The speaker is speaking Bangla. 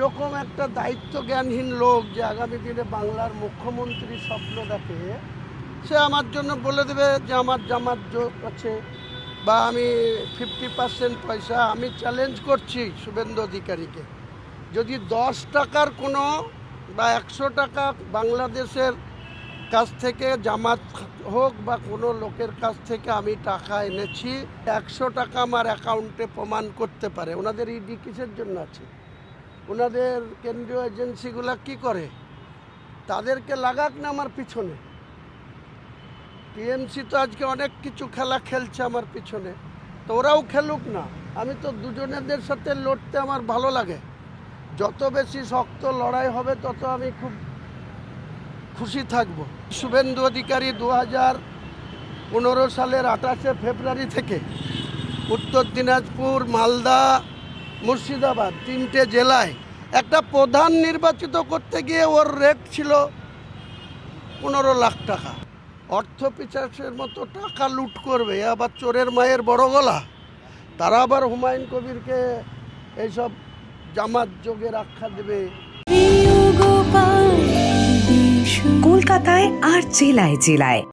এরকম একটা দায়িত্ব জ্ঞানহীন লোক যে আগামী দিনে বাংলার মুখ্যমন্ত্রী স্বপ্ন দেখে, সে আমার জন্য বলে দেবে যে আমার জামাত যোগ আছে বা আমি 50% পয়সা। আমি চ্যালেঞ্জ করছি শুভেন্দু অধিকারীকে, যদি 10 টাকার কোনো বা 100 টাকা বাংলাদেশের কাছ থেকে জামাত হোক বা কোনো লোকের কাছ থেকে আমি টাকা এনেছি, 100 টাকা আমার অ্যাকাউন্টে প্রমাণ করতে পারে। ওনাদের ইডি কিসের জন্য আছে? ওনাদের কেন্দ্রীয় এজেন্সিগুলো কি করে? তাদেরকে লাগাক না আমার পিছনে। টিএমসি তো আজকে অনেক কিছু খেলা খেলছে আমার পিছনে, তো ওরাও খেলুক না। আমি তো দুজনেদের সাথে লড়তে আমার ভালো লাগে। যত বেশি শক্ত লড়াই হবে তত আমি খুব খুশি থাকব। শুভেন্দু অধিকারী 2015 সালের 28শে ফেব্রুয়ারি থেকে উত্তর দিনাজপুর, মালদা, মুর্শিদাবাদ 3টে জেলায় একটা প্রধান নির্বাচিত করতে গিয়ে ওর রেট ছিল 15 লাখ টাকা। অর্থ পিশাচের মতো টাকা লুট করবে, আবার চোরের মায়ের বড় গলা। তারা আবার হুমায়ুন কবিরকে এইসব জামাত যোগের আখ্যা দেবে। কলকাতায় আর জেলায় জেলায়